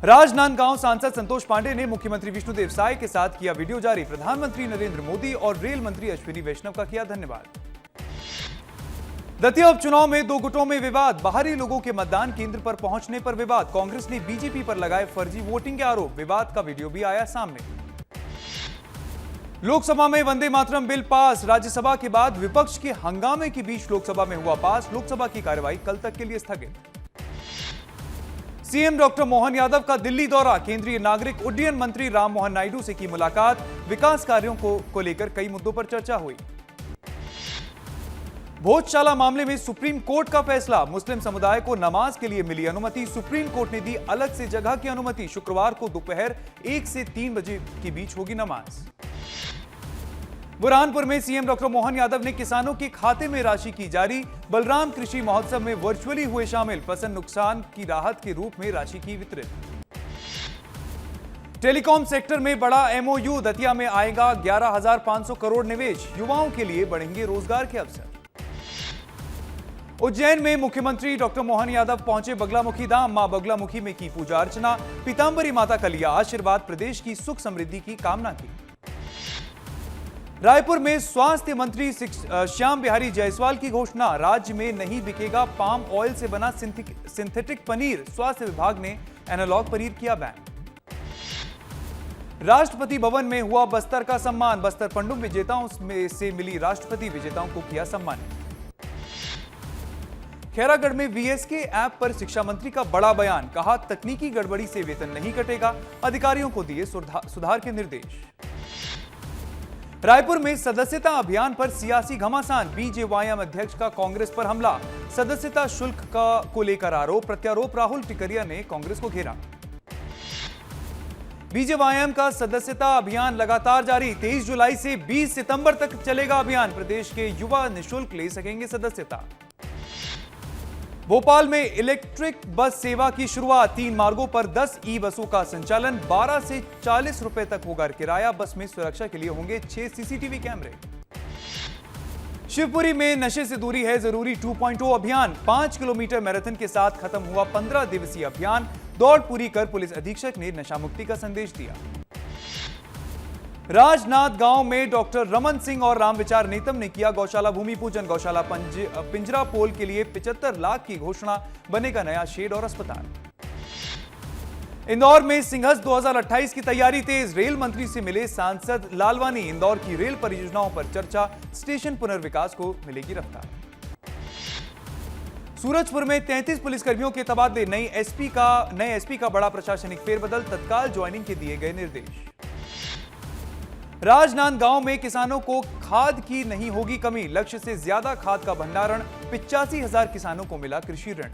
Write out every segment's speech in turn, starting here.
राजनांदगांव सांसद संतोष पांडे ने मुख्यमंत्री विष्णुदेव साय के साथ किया वीडियो जारी। प्रधानमंत्री नरेंद्र मोदी और रेल मंत्री अश्विनी वैष्णव का किया धन्यवाद। दतिया उपचुनाव में दो गुटों में विवाद। बाहरी लोगों के मतदान केंद्र पर पहुंचने पर विवाद। कांग्रेस ने बीजेपी पर लगाए फर्जी वोटिंग के आरोप। विवाद का वीडियो भी आया सामने। लोकसभा में वंदे मातरम बिल पास। राज्यसभा के बाद विपक्ष के हंगामे के बीच लोकसभा में हुआ पास। लोकसभा की कार्यवाही कल तक के लिए स्थगित। सीएम डॉक्टर मोहन यादव का दिल्ली दौरा। केंद्रीय नागरिक उड्डयन मंत्री राममोहन नायडू से की मुलाकात। विकास कार्यों को लेकर कई मुद्दों पर चर्चा हुई। भोजशाला मामले में सुप्रीम कोर्ट का फैसला। मुस्लिम समुदाय को नमाज के लिए मिली अनुमति। सुप्रीम कोर्ट ने दी अलग से जगह की अनुमति। शुक्रवार को दोपहर 1 से 3 बजे के बीच होगी नमाज। बुरहानपुर में सीएम डॉक्टर मोहन यादव ने किसानों के खाते में राशि की जारी। बलराम कृषि महोत्सव में वर्चुअली हुए शामिल। फसल नुकसान की राहत के रूप में राशि की वितरित। टेलीकॉम सेक्टर में बड़ा एमओयू। दतिया में आएगा 11,500 करोड़ निवेश। युवाओं के लिए बढ़ेंगे रोजगार के अवसर। उज्जैन में मुख्यमंत्री डॉक्टर मोहन यादव पहुंचे बगलामुखी धाम। मां बगलामुखी में की पूजा अर्चना। पीतांबरी माता का लिया आशीर्वाद। प्रदेश की सुख समृद्धि की कामना की। रायपुर में स्वास्थ्य मंत्री श्याम बिहारी जायसवाल की घोषणा। राज्य में नहीं बिकेगा पाम ऑयल से बना सिंथेटिक पनीर। स्वास्थ्य विभाग ने एनालॉग पनीर किया बैन। राष्ट्रपति भवन में हुआ बस्तर का सम्मान। बस्तर पंडुम विजेताओं में से मिली राष्ट्रपति। विजेताओं को किया सम्मानित। खैरागढ़ में वीएसके ऐप पर शिक्षा मंत्री का बड़ा बयान। कहा तकनीकी गड़बड़ी से वेतन नहीं कटेगा। अधिकारियों को दिए सुधार के निर्देश। रायपुर में सदस्यता अभियान पर सियासी घमासान। बीजेवाईएम अध्यक्ष का कांग्रेस पर हमला। सदस्यता शुल्क को लेकर आरोप प्रत्यारोप। राहुल टिकरिया ने कांग्रेस को घेरा। बीजेवाईएम का सदस्यता अभियान लगातार जारी। 23 जुलाई से 20 सितंबर तक चलेगा अभियान। प्रदेश के युवा निःशुल्क ले सकेंगे सदस्यता। भोपाल में इलेक्ट्रिक बस सेवा की शुरुआत। 3 मार्गों पर 10 ई बसों का संचालन। 12 से 40 रुपए तक होगा किराया। बस में सुरक्षा के लिए होंगे 6 सीसीटीवी कैमरे। शिवपुरी में नशे से दूरी है जरूरी 2.0 अभियान। 5 किलोमीटर मैराथन के साथ खत्म हुआ 15 दिवसीय अभियान। दौड़ पूरी कर पुलिस अधीक्षक ने नशा मुक्ति का संदेश दिया। राजनांदगांव में डॉक्टर रमन सिंह और रामविचार नेतम ने किया गौशाला भूमि पूजन। गौशाला पिंजरा पोल के लिए 75 लाख की घोषणा। बनेगा नया शेड और अस्पताल। इंदौर में सिंहस्थ 2028 की तैयारी तेज। रेल मंत्री से मिले सांसद लालवानी। इंदौर की रेल परियोजनाओं पर चर्चा। स्टेशन पुनर्विकास को मिलेगी रफ्तार। सूरजपुर में 33 पुलिसकर्मियों के तबादले। नए एसपी का बड़ा प्रशासनिक फेरबदल। तत्काल ज्वाइनिंग के दिए गए निर्देश। राजनांदगांव में किसानों को खाद की नहीं होगी कमी। लक्ष्य से ज्यादा खाद का भंडारण। 85,000 किसानों को मिला कृषि ऋण।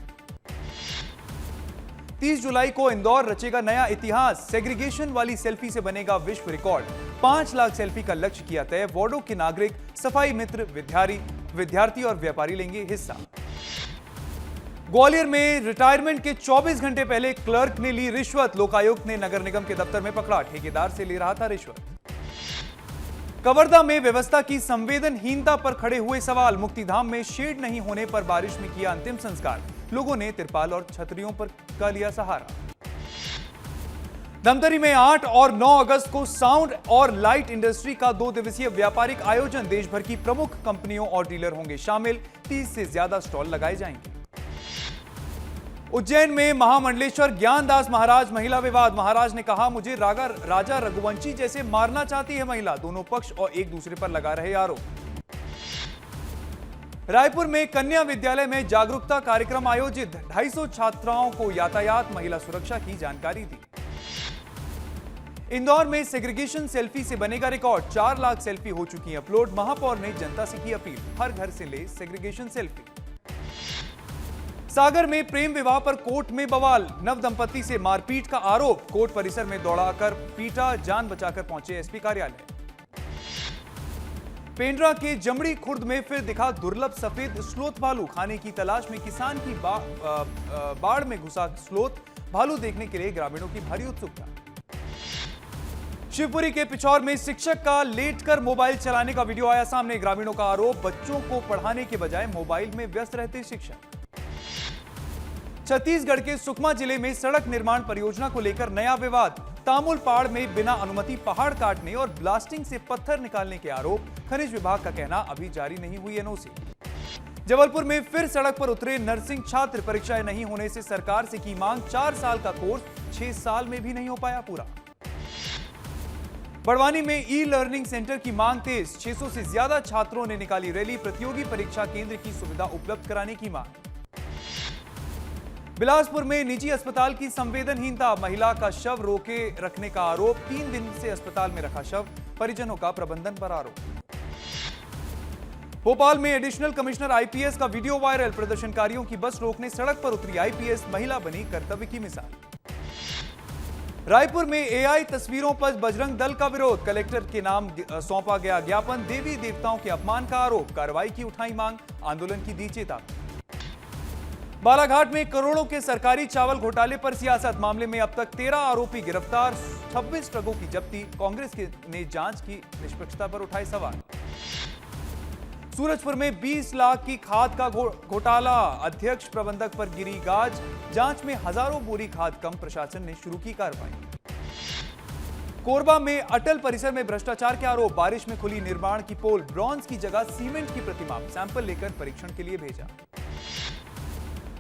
30 जुलाई को इंदौर रचेगा नया इतिहास। सेग्रीगेशन वाली सेल्फी से बनेगा विश्व रिकॉर्ड। 5 लाख सेल्फी का लक्ष्य किया तय। वार्डों के नागरिक, सफाई मित्र, विद्यार्थी और व्यापारी लेंगे हिस्सा। ग्वालियर में रिटायरमेंट के 24 घंटे पहले क्लर्क ने ली रिश्वत। लोकायुक्त ने नगर निगम के दफ्तर में पकड़ा। ठेकेदार से ले रहा था रिश्वत। कवर्धा में व्यवस्था की संवेदनहीनता पर खड़े हुए सवाल। मुक्तिधाम में शेड नहीं होने पर बारिश में किया अंतिम संस्कार। लोगों ने तिरपाल और छतरियों पर का लिया सहारा। धमतरी में 8 और 9 अगस्त को साउंड और लाइट इंडस्ट्री का 2 दिवसीय व्यापारिक आयोजन। देश भर की प्रमुख कंपनियों और डीलर होंगे शामिल। 30 से ज्यादा स्टॉल लगाए जाएंगे। उज्जैन में महामंडलेश्वर ज्ञानदास महाराज महिला विवाद। महाराज ने कहा मुझे राजा रघुवंशी जैसे मारना चाहती है महिला। दोनों पक्ष और एक दूसरे पर लगा रहे आरोप। रायपुर में कन्या विद्यालय में जागरूकता कार्यक्रम आयोजित। 250 छात्राओं को यातायात महिला सुरक्षा की जानकारी दी। इंदौर में सेग्रीगेशन सेल्फी से बनेगा रिकॉर्ड। 4 लाख सेल्फी हो चुकी अपलोड। महापौर ने जनता से की अपील। हर घर से ले सेग्रीगेशन सेल्फी। सागर में प्रेम विवाह पर कोर्ट में बवाल। नव दंपति से मारपीट का आरोप। कोर्ट परिसर में दौड़ाकर पीटा। जान बचाकर पहुंचे एसपी कार्यालय। पेंड्रा के जमड़ी खुर्द में फिर दिखा दुर्लभ सफेद स्लोथ भालू। खाने की तलाश में किसान की बाड़ में घुसा स्लोथ भालू देखने के लिए ग्रामीणों की भारी उत्सुकता। शिवपुरी के पिछौर में शिक्षक का लेटकर मोबाइल चलाने का वीडियो आया सामने। ग्रामीणों का आरोप बच्चों को पढ़ाने के बजाय मोबाइल में व्यस्त रहते शिक्षक। छत्तीसगढ़ के सुकमा जिले में सड़क निर्माण परियोजना को लेकर नया विवाद। तामुल पहाड़ में बिना अनुमति पहाड़ काटने और ब्लास्टिंग से पत्थर निकालने के आरोप। खनिज विभाग का कहना अभी जारी नहीं हुई एनओसी। जबलपुर में फिर सड़क पर उतरे नर्सिंग छात्र। परीक्षाएं नहीं होने से सरकार से की मांग। 4 साल का कोर्स 6 साल में भी नहीं हो पाया पूरा। बड़वानी में ई लर्निंग सेंटर की मांग तेज। 600 से ज्यादा छात्रों ने निकाली रैली। प्रतियोगी परीक्षा केंद्र की सुविधा उपलब्ध कराने की मांग। बिलासपुर में निजी अस्पताल की संवेदनहीनता। महिला का शव रोके रखने का आरोप। 3 दिन से अस्पताल में रखा शव। परिजनों का प्रबंधन पर आरोप। भोपाल में एडिशनल कमिश्नर आईपीएस का वीडियो वायरल। प्रदर्शनकारियों की बस रोकने सड़क पर उतरी आईपीएस। महिला बनी कर्तव्य की मिसाल। रायपुर में एआई तस्वीरों पर बजरंग दल का विरोध। कलेक्टर के नाम सौंपा गया ज्ञापन। देवी देवताओं के अपमान का आरोप। कार्रवाई की उठाई मांग। आंदोलन की दी चेतावनी। बालाघाट में करोड़ों के सरकारी चावल घोटाले पर सियासत। मामले में अब तक 13 आरोपी गिरफ्तार। 26 ट्रकों की जब्ती। कांग्रेस ने जांच की निष्पक्षता पर उठाए सवाल। सूरजपुर में 20 लाख की खाद का घोटाला। अध्यक्ष प्रबंधक पर गिरी गाज। जांच में हजारों बोरी खाद कम। प्रशासन ने शुरू की कार्रवाई। कोरबा में अटल परिसर में भ्रष्टाचार के आरोप। बारिश में खुली निर्माण की पोल। ब्रॉन्ज की जगह सीमेंट की प्रतिमा। सैंपल लेकर परीक्षण के लिए भेजा।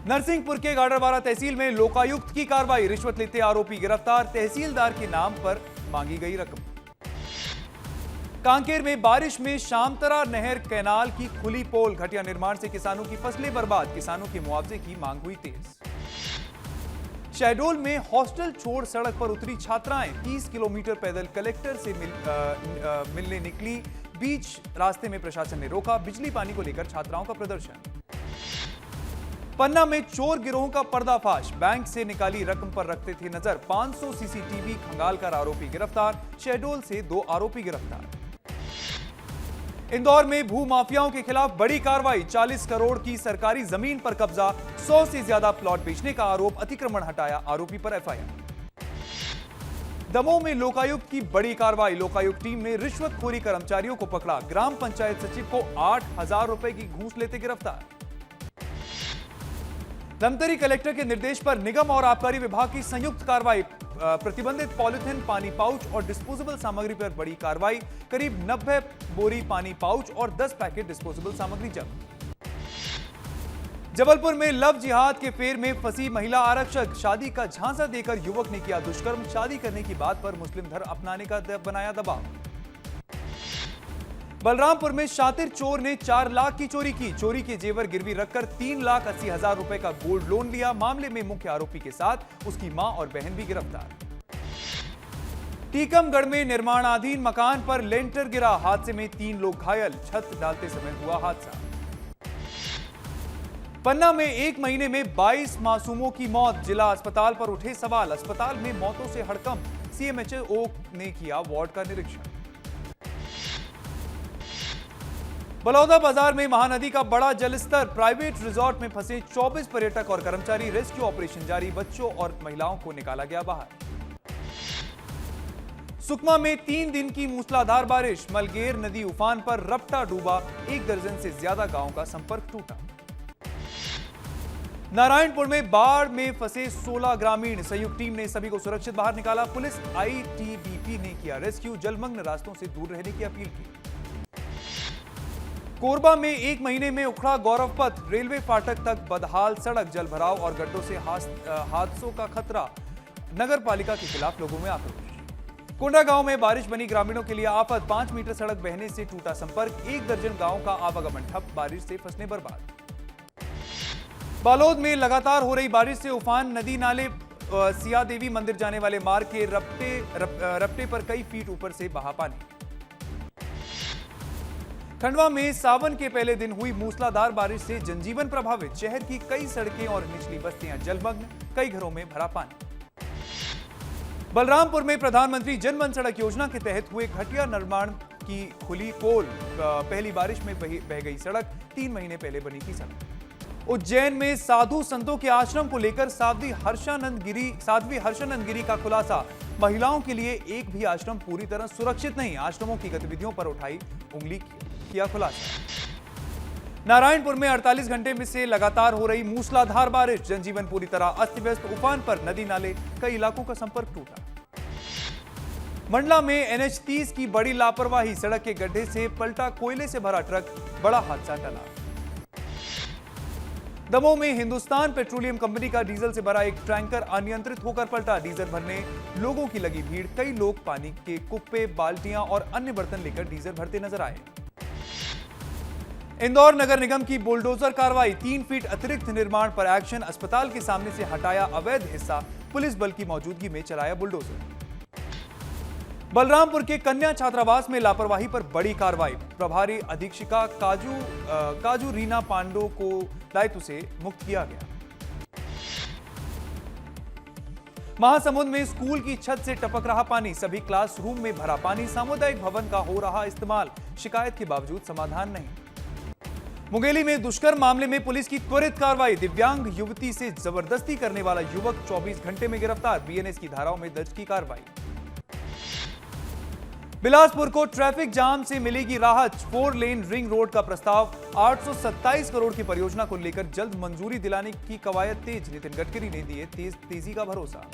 नरसिंहपुर के गाडरवारा तहसील में लोकायुक्त की कार्रवाई। रिश्वत लेते आरोपी गिरफ्तार। तहसीलदार के नाम पर मांगी गई रकम। कांकेर में बारिश में शामतरा नहर कैनाल की खुली पोल। घटिया निर्माण से किसानों की फसलें बर्बाद। किसानों के मुआवजे की मांग हुई तेज। शहडोल में हॉस्टल छोड़ सड़क पर उतरी छात्राएं। 30 किलोमीटर पैदल कलेक्टर से मिलने निकली। बीच रास्ते में प्रशासन ने रोका। बिजली पानी को लेकर छात्राओं का प्रदर्शन। पन्ना में चोर गिरोह का पर्दाफाश। बैंक से निकाली रकम पर रखते थे नजर। 500 सीसीटीवी खंगालकर आरोपी गिरफ्तार। शहडोल से 2 आरोपी गिरफ्तार। इंदौर में भू माफियाओं के खिलाफ बड़ी कार्रवाई। 40 करोड़ की सरकारी जमीन पर कब्जा। 100 से ज्यादा प्लॉट बेचने का आरोप। अतिक्रमण हटाया। आरोपी पर एफआईआर। दमोह में लोकायुक्त की बड़ी कार्रवाई। लोकायुक्त टीम ने रिश्वतखोरी कर्मचारियों को पकड़ा। ग्राम पंचायत सचिव को 8,000 रुपए की घूस लेते गिरफ्तार। धमतरी कलेक्टर के निर्देश पर निगम और आबकारी विभाग की संयुक्त कार्रवाई। प्रतिबंधित पॉलिथीन, पानी पाउच और डिस्पोजेबल सामग्री पर बड़ी कार्रवाई। करीब 90 बोरी पानी पाउच और 10 पैकेट डिस्पोजेबल सामग्री जब्त। जबलपुर में लव जिहाद के फेर में फंसी महिला आरक्षक। शादी का झांसा देकर युवक ने किया दुष्कर्म। शादी करने की बात पर मुस्लिम धर्म अपनाने का बनाया दबाव। बलरामपुर में शातिर चोर ने 4 लाख की चोरी की। चोरी के जेवर गिरवी रखकर 3,80,000 रुपए का गोल्ड लोन लिया। मामले में मुख्य आरोपी के साथ उसकी मां और बहन भी गिरफ्तार। टीकमगढ़ में निर्माणाधीन मकान पर लेंटर गिरा। हादसे में 3 लोग घायल। छत डालते समय हुआ हादसा। पन्ना में 1 महीने में 22 मासूमों की मौत। जिला अस्पताल पर उठे सवाल। अस्पताल में मौतों से हड़कंप। सीएमएचओ ने किया वार्ड का निरीक्षण। बलौदा बाजार में महानदी का बड़ा जलस्तर। प्राइवेट रिजॉर्ट में फंसे 24 पर्यटक और कर्मचारी। रेस्क्यू ऑपरेशन जारी। बच्चों और महिलाओं को निकाला गया बाहर। सुकमा में 3 दिन की मूसलाधार बारिश। मलगेर नदी उफान पर। रपटा डूबा। 1 दर्जन से ज्यादा गांवों का संपर्क टूटा। नारायणपुर में बाढ़ में फंसे 16 ग्रामीण। संयुक्त टीम ने सभी को सुरक्षित बाहर निकाला। पुलिस आईटीबीपी ने किया रेस्क्यू। जलमग्न रास्तों से दूर रहने की अपील की। कोरबा में 1 महीने में उखड़ा गौरव पथ। रेलवे फाटक तक बदहाल सड़क। जलभराव और गड्ढों से हादसों का खतरा। नगर पालिका के खिलाफ लोगों में आक्रोश। कोंडा गांव में बारिश बनी ग्रामीणों के लिए आफत। 5 मीटर सड़क बहने से टूटा संपर्क। 1 दर्जन गांवों का आवागमन ठप। बारिश से फसलें बर्बाद। बालोद में लगातार हो रही बारिश से उफान। नदी नाले सिया देवी मंदिर जाने वाले मार्ग के रपटे पर कई फीट ऊपर से बहा पानी। खंडवा में सावन के पहले दिन हुई मूसलाधार बारिश से जनजीवन प्रभावित। शहर की कई सड़कें और निचली बस्तियां जलमग्न। कई घरों में भरा पानी। बलरामपुर में प्रधानमंत्री जनमन सड़क योजना के तहत हुए घटिया निर्माण की खुली पोल। पहली बारिश में बह गई सड़क। 3 महीने पहले बनी थी सड़क। उज्जैन में साधु संतों के आश्रम को लेकर साध्वी हर्षानंद गिरी का खुलासा। महिलाओं के लिए एक भी आश्रम पूरी तरह सुरक्षित नहीं। आश्रमों की गतिविधियों पर उठाई उंगली किया खुलासा। नारायणपुर में 48 घंटे में से लगातार हो रही मूसलाधार बारिश, जनजीवन पूरी तरह अस्त व्यस्त। उफान पर नदी नाले, कई इलाकों का संपर्क टूटा। मंडला में NH30 की बड़ी लापरवाही, सड़क के गड्ढे से पलटा कोयले से भरा ट्रक, बड़ा हादसा टला। दमोह में हिंदुस्तान पेट्रोलियम कंपनी का डीजल से भरा एक टैंकर अनियंत्रित होकर पलटा। डीजल भरने लोगों की लगी भीड़, कई लोग पानी के कुप्पे, बाल्टियां और अन्य बर्तन लेकर डीजल भरते नजर आए। इंदौर नगर निगम की बुलडोजर कार्रवाई, 3 फीट अतिरिक्त निर्माण पर एक्शन। अस्पताल के सामने से हटाया अवैध हिस्सा, पुलिस बल की मौजूदगी में चलाया बुलडोजर। बलरामपुर के कन्या छात्रावास में लापरवाही पर बड़ी कार्रवाई, प्रभारी अधीक्षिका काजू रीना पांडो को दायित्व से मुक्त किया गया। महासमुंद में स्कूल की छत से टपक रहा पानी, सभी क्लासरूम में भरा पानी। सामुदायिक भवन का हो रहा इस्तेमाल, शिकायत के बावजूद समाधान नहीं। मुंगेली में दुष्कर्म मामले में पुलिस की त्वरित कार्रवाई, दिव्यांग युवती से जबरदस्ती करने वाला युवक 24 घंटे में गिरफ्तार। बीएनएस की धाराओं में दर्ज की कार्रवाई। बिलासपुर को ट्रैफिक जाम से मिलेगी राहत, 4 लेन रिंग रोड का प्रस्ताव। 827 करोड़ की परियोजना को लेकर जल्द मंजूरी दिलाने की कवायद तेज, नितिन गडकरी ने दिए तेजी का भरोसा।